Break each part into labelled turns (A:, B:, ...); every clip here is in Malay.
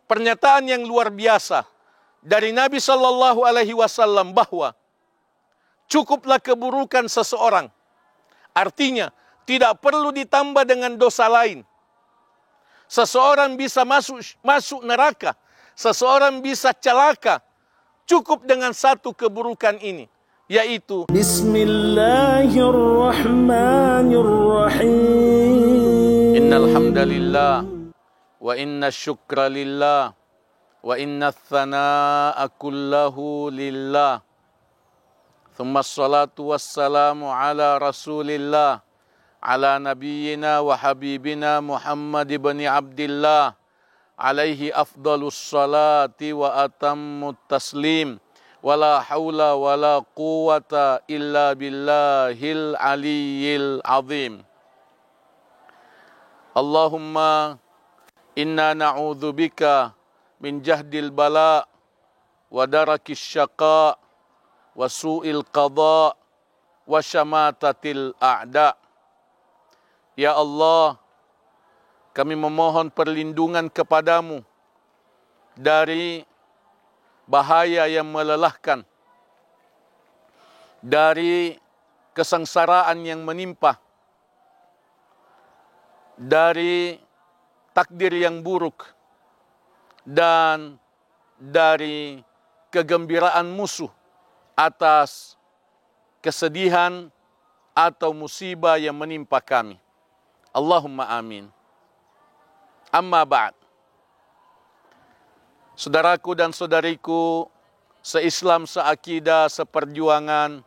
A: pernyataan yang luar biasa dari Nabi sallallahu alaihi wasallam bahwa cukuplah keburukan seseorang. Artinya, tidak perlu ditambah dengan dosa lain. Seseorang bisa masuk neraka, seseorang bisa celaka, cukup dengan satu keburukan ini, yaitu Bismillahirrahmanirrahim. Innal hamdalillah wa inna syukra lillah wa inna tsanaa'a kullahu lillah. Thumma assalatu wassalamu ala rasulillah ala nabiyyina wa habibina Muhammad ibn Abdillah alaihi afdalus salati wa atammut taslim wala haula wala quwata illa billahil aliyyil azim. Allahumma inna na'udzubika min jahdil bala wa darakis syaqa wa su'il qada wa syamatatil a'da. Ya Allah, kami memohon perlindungan kepadamu dari bahaya yang melelahkan, dari kesengsaraan yang menimpa, dari takdir yang buruk, dan dari kegembiraan musuh atas kesedihan atau musibah yang menimpa kami. Allahumma amin. Amma ba'd. Saudaraku dan saudariku seislam, seakidah, seperjuangan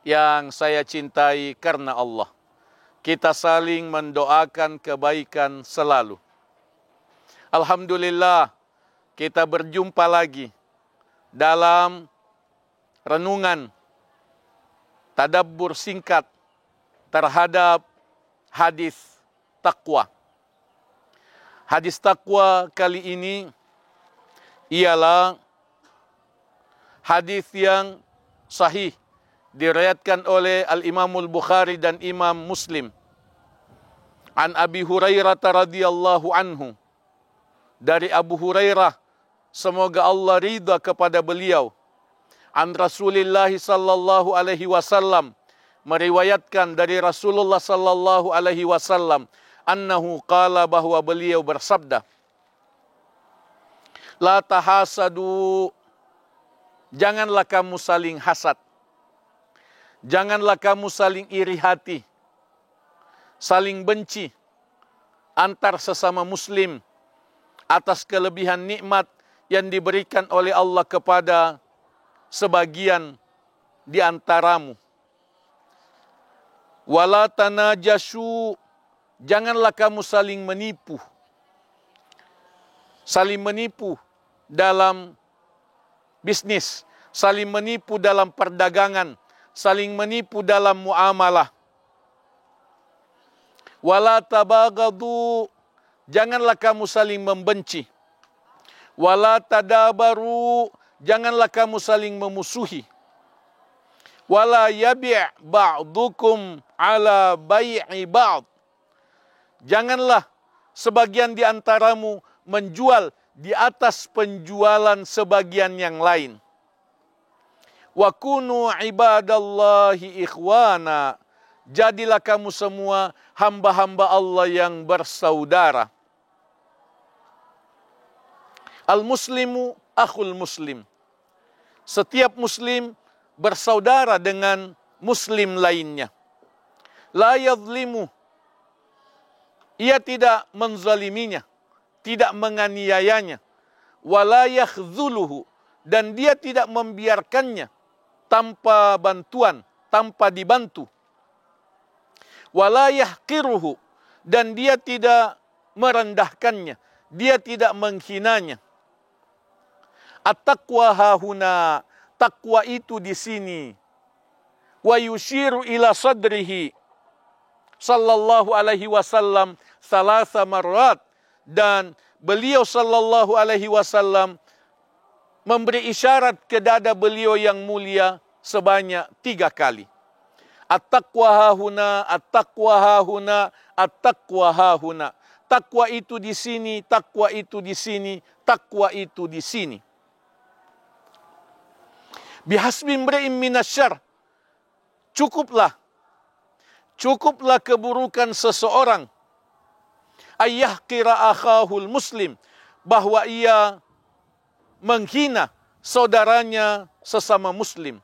A: yang saya cintai karena Allah. Kita saling mendoakan kebaikan selalu. Alhamdulillah, kita berjumpa lagi dalam renungan tadabbur singkat terhadap hadis takwa. Hadis takwa kali ini ialah hadis yang sahih, diriwayatkan oleh Al-Imamul Bukhari dan Imam Muslim. An Abi Hurairah radhiyallahu anhu, dari Abu Hurairah, semoga Allah ridha kepada beliau. An Rasulillah sallallahu alaihi wasallam, meriwayatkan dari Rasulullah sallallahu alaihi wasallam, annahu qala, bahwa beliau bersabda, la tahasadu, janganlah kamu saling hasad, janganlah kamu saling iri hati, saling benci antar sesama muslim atas kelebihan nikmat yang diberikan oleh Allah kepada sebagian di antaramu. Wala tanajashu, janganlah kamu saling menipu. Saling menipu dalam bisnis, saling menipu dalam perdagangan, saling menipu dalam muamalah. Wala tabagadu, janganlah kamu saling membenci. Wala tadabaru, janganlah kamu saling memusuhi. Wala yabi' ba'dukum ala bai'i ba'd, janganlah sebagian di antaramu menjual di atas penjualan sebagian yang lain. Wa kunu ibadallahi ikhwana, jadilah kamu semua hamba-hamba Allah yang bersaudara. Al-muslimu akhul muslim, setiap muslim bersaudara dengan muslim lainnya. La yadhlimu, ia tidak menzaliminya, tidak menganiayanya. Wala yakhzuluhu, dan dia tidak membiarkannya tanpa bantuan, tanpa dibantu. Wala yahqiruhu, dan dia tidak merendahkannya, dia tidak menghinanya. At-taqwa hahuna, takwa itu di sini. Wa yushiru ila sadrihi sallallahu alaihi wasallam salasa marrat, dan beliau sallallahu alaihi wasallam memberi isyarat ke dada beliau yang mulia sebanyak 3 kali. At-taqwa hahuna, at-taqwa hahuna, at-taqwa hahuna. takwa itu di sini, takwa itu di sini, takwa itu di sini. Bihasbi imri'in minasyarr, cukuplah keburukan seseorang ayyahqira akhahul muslim, bahwa ia menghina saudaranya sesama muslim.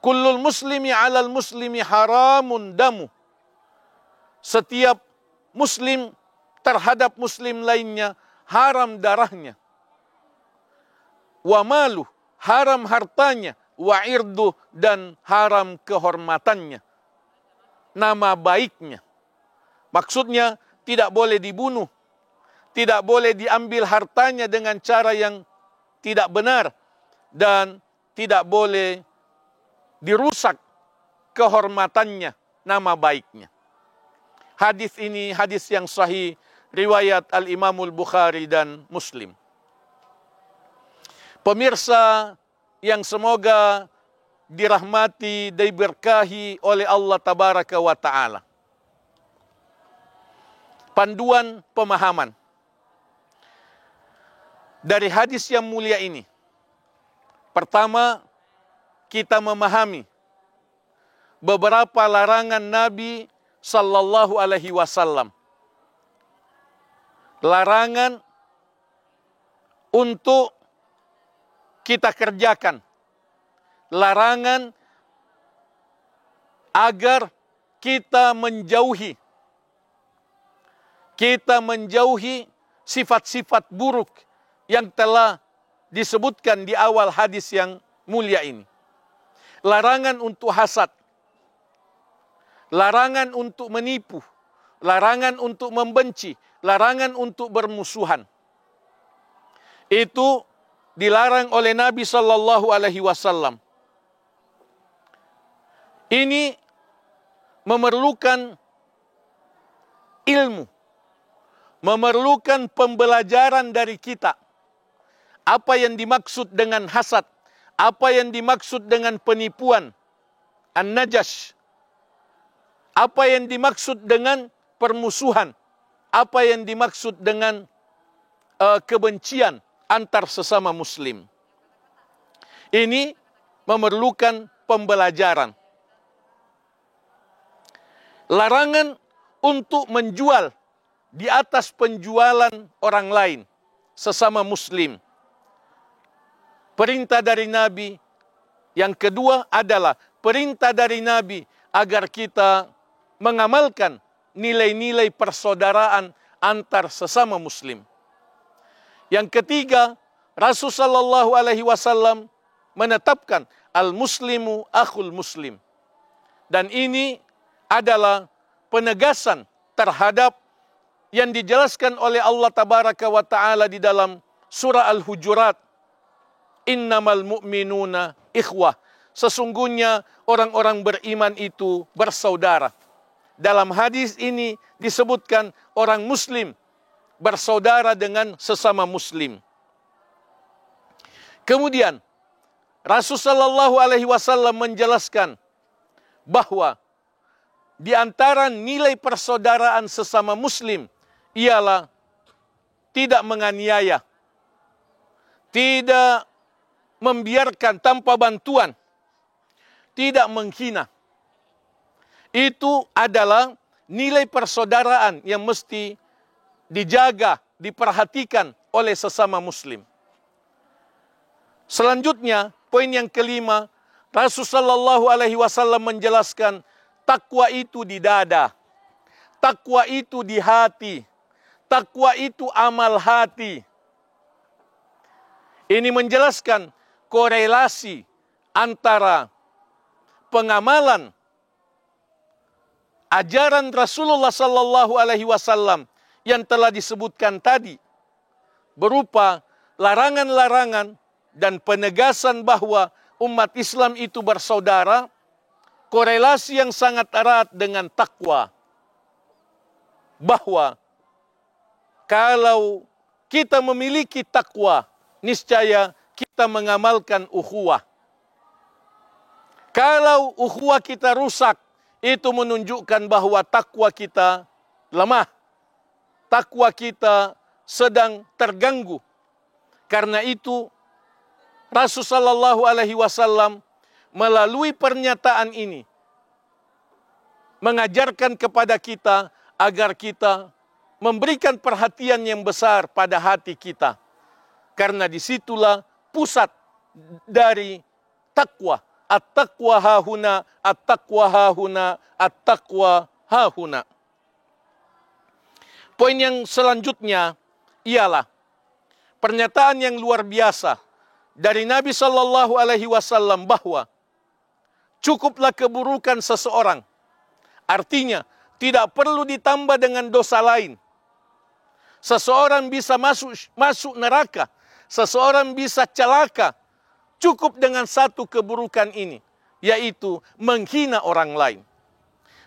A: Kullul muslimi 'alal muslimi haramun damu, setiap muslim terhadap muslim lainnya haram darahnya. Wa malu, haram hartanya. Wa irdu, dan haram kehormatannya, nama baiknya. Maksudnya tidak boleh dibunuh, tidak boleh diambil hartanya dengan cara yang tidak benar, dan tidak boleh dirusak kehormatannya, nama baiknya. Hadis ini hadis yang sahih, riwayat Al-Imamul Bukhari dan Muslim. Pemirsa yang semoga dirahmati, diberkahi oleh Allah Tabaraka wa Ta'ala. Panduan pemahaman dari hadis yang mulia ini. Pertama, kita memahami beberapa larangan Nabi Sallallahu Alaihi Wasallam. Larangan untuk kita kerjakan. Larangan agar kita menjauhi sifat-sifat buruk yang telah disebutkan di awal hadis yang mulia ini. Larangan untuk hasad, larangan untuk menipu, larangan untuk membenci, larangan untuk bermusuhan. Itu dilarang oleh Nabi Sallallahu Alaihi Wasallam. Ini memerlukan ilmu, memerlukan pembelajaran dari kita. Apa yang dimaksud dengan hasad, apa yang dimaksud dengan penipuan, an-najash, apa yang dimaksud dengan permusuhan, apa yang dimaksud dengan kebencian antar sesama muslim. Ini memerlukan pembelajaran. Larangan untuk menjual di atas penjualan orang lain, sesama muslim. Perintah dari Nabi. Yang kedua adalah perintah dari Nabi agar kita mengamalkan nilai-nilai persaudaraan antar sesama muslim. Yang ketiga, Rasulullah Shallallahu Alaihi Wasallam menetapkan al-muslimu akhul muslim. Dan ini adalah penegasan terhadap yang dijelaskan oleh Allah Tabaraka wa Ta'ala di dalam surah Al-Hujurat. Innamal mu'minuna ikhwah. Sesungguhnya orang-orang beriman itu bersaudara. Dalam hadis ini disebutkan orang muslim bersaudara dengan sesama muslim. Kemudian Rasulullah Shallallahu Alaihi Wasallam menjelaskan bahwa di antara nilai persaudaraan sesama muslim ialah tidak menganiaya, tidak membiarkan tanpa bantuan, tidak menghina. Itu adalah nilai persaudaraan yang mesti dijaga, diperhatikan oleh sesama muslim. Selanjutnya, poin yang kelima, Rasulullah Shallallahu Alaihi Wasallam menjelaskan takwa itu di dada, takwa itu di hati, takwa itu amal hati. Ini menjelaskan korelasi antara pengamalan ajaran Rasulullah Sallallahu Alaihi Wasallam yang telah disebutkan tadi, berupa larangan-larangan dan penegasan bahwa umat Islam itu bersaudara, korelasi yang sangat erat dengan takwa. Bahwa kalau kita memiliki takwa, niscaya kita mengamalkan ukhuwah. Kalau ukhuwah kita rusak, itu menunjukkan bahwa takwa kita lemah. takwa kita sedang terganggu. Karena itu Rasulullah Shallallahu Alaihi Wasallam melalui pernyataan ini mengajarkan kepada kita agar kita memberikan perhatian yang besar pada hati kita. Karena disitulah pusat dari takwa. At-taqwa hahuna, at-taqwa hahuna, at-taqwa hahuna. Poin yang selanjutnya ialah pernyataan yang luar biasa dari Nabi Shallallahu Alaihi Wasallam bahwa cukuplah keburukan seseorang. Artinya tidak perlu ditambah dengan dosa lain. Seseorang bisa masuk neraka, seseorang bisa celaka, cukup dengan satu keburukan ini, yaitu menghina orang lain,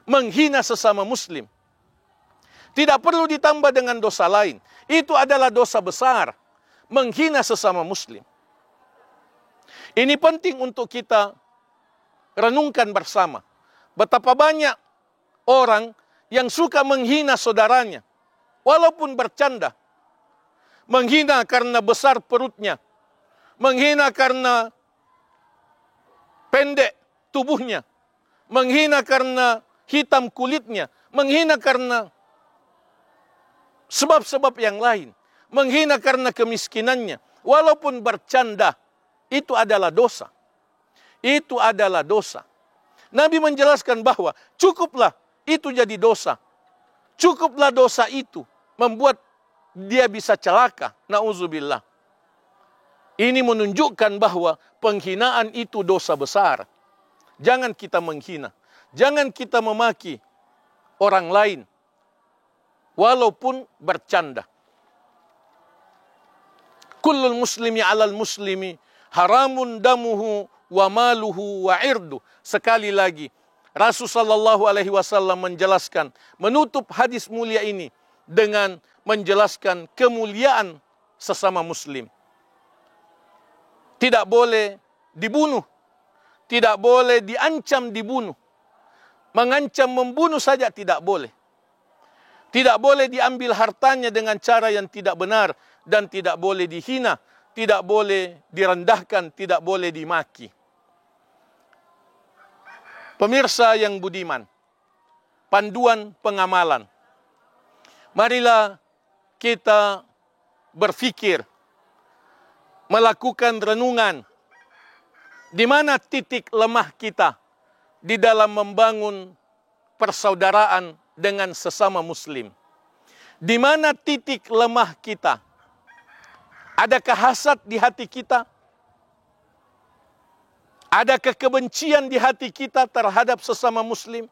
A: menghina sesama muslim. Tidak perlu ditambah dengan dosa lain. Itu adalah dosa besar, menghina sesama muslim. Ini penting untuk kita renungkan bersama. Betapa banyak orang yang suka menghina saudaranya, walaupun bercanda. Menghina karena besar perutnya, menghina karena pendek tubuhnya, menghina karena hitam kulitnya, menghina karena sebab-sebab yang lain, menghina karena kemiskinannya, walaupun bercanda. Itu adalah dosa. Itu adalah dosa. Nabi menjelaskan bahwa cukuplah itu jadi dosa. Cukuplah dosa itu membuat dia bisa celaka. Na'udzubillah. Ini menunjukkan bahwa penghinaan itu dosa besar. Jangan kita menghina. Jangan kita memaki orang lain. Walaupun bercanda. Kullul muslimi alal muslimi haramun damuhu wa maluhu wa irdu. Sekali lagi, Rasulullah Shallallahu Alaihi Wasallam menjelaskan, menutup hadis mulia ini dengan menjelaskan kemuliaan sesama muslim. Tidak boleh dibunuh, tidak boleh diancam dibunuh. Mengancam membunuh saja tidak boleh. Tidak boleh diambil hartanya dengan cara yang tidak benar, dan tidak boleh dihina, tidak boleh direndahkan, tidak boleh dimaki. Pemirsa yang budiman, panduan pengamalan. Marilah kita berfikir, melakukan renungan, di mana titik lemah kita di dalam membangun persaudaraan dengan sesama muslim. Di mana titik lemah kita? Adakah hasad di hati kita? Adakah kebencian di hati kita terhadap sesama muslim?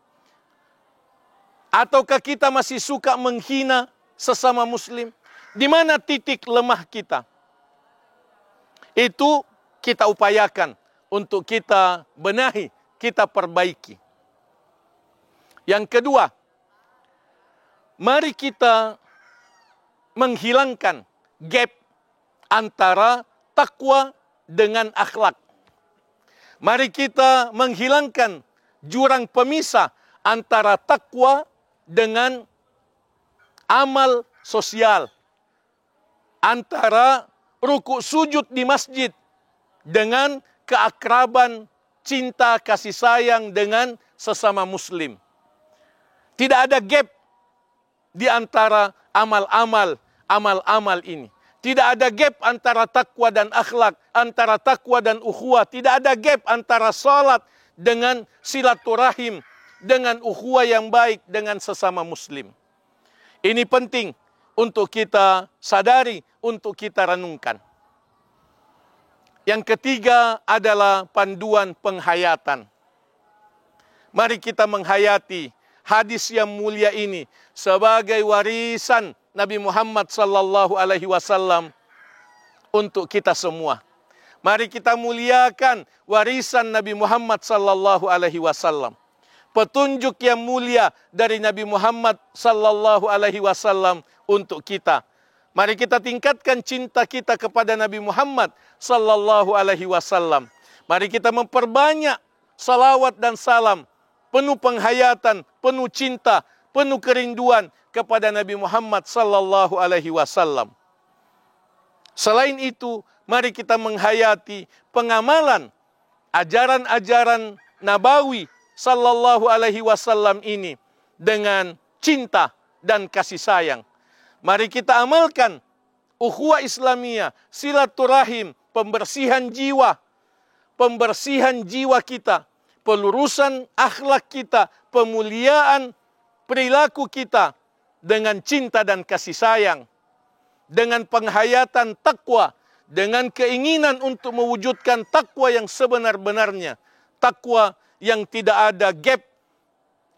A: Ataukah kita masih suka menghina sesama muslim? Di mana titik lemah kita? Itu kita upayakan untuk kita benahi, kita perbaiki. Yang kedua, mari kita menghilangkan gap antara takwa dengan akhlak. Mari kita menghilangkan jurang pemisah antara takwa dengan amal sosial. Antara rukuk sujud di masjid dengan keakraban, cinta, kasih sayang dengan sesama muslim. Tidak ada gap di antara amal-amal ini. Tidak ada gap antara takwa dan akhlak, antara takwa dan ukhuwah. Tidak ada gap antara salat dengan silaturahim, dengan ukhuwah yang baik dengan sesama muslim. Ini penting untuk kita sadari, untuk kita renungkan. Yang ketiga adalah panduan penghayatan. Mari kita menghayati hadis yang mulia ini sebagai warisan Nabi Muhammad Sallallahu Alaihi Wasallam untuk kita semua. Mari kita muliakan warisan Nabi Muhammad Sallallahu Alaihi Wasallam. Petunjuk yang mulia dari Nabi Muhammad Sallallahu Alaihi Wasallam untuk kita. Mari kita tingkatkan cinta kita kepada Nabi Muhammad Sallallahu Alaihi Wasallam. Mari kita memperbanyak salawat dan salam, penuh penghayatan, penuh cinta, penuh kerinduan kepada Nabi Muhammad sallallahu alaihi wasallam. Selain itu, mari kita menghayati pengamalan ajaran-ajaran Nabawi sallallahu alaihi wasallam ini dengan cinta dan kasih sayang. Mari kita amalkan ukhuwah Islamiyah, silaturahim, pembersihan jiwa kita, pelurusan akhlak kita, pemuliaan perilaku kita dengan cinta dan kasih sayang, dengan penghayatan takwa, dengan keinginan untuk mewujudkan takwa yang sebenar-benarnya, takwa yang tidak ada gap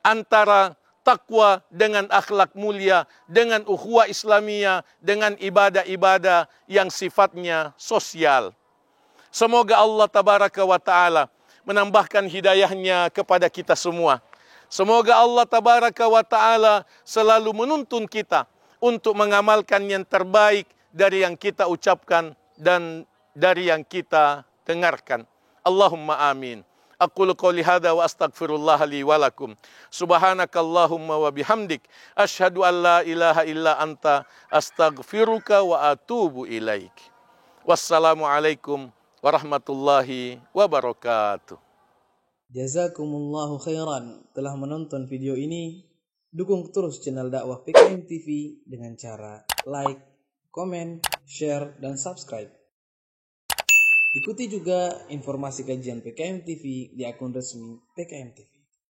A: antara takwa dengan akhlak mulia, dengan ukhuwah Islamiyah, dengan ibadah-ibadah yang sifatnya sosial. Semoga Allah Tabaraka wa Ta'ala menambahkan hidayahnya kepada kita semua. Semoga Allah Tabaraka wa Ta'ala selalu menuntun kita untuk mengamalkan yang terbaik dari yang kita ucapkan dan dari yang kita dengarkan. Allahumma amin. Aqulu qouli hadza wa astaghfirullah li wa lakum. Subhanakallahumma wa bihamdik asyhadu an la ilaha illa anta astaghfiruka wa atubu ilaik. Wassalamualaikum warahmatullahi wabarakatuh.
B: Jazakumullahu khairan telah menonton video ini. Dukung terus channel dakwah PKM TV dengan cara like, komen, share, dan subscribe. Ikuti juga informasi kajian PKM TV di akun resmi PKM TV.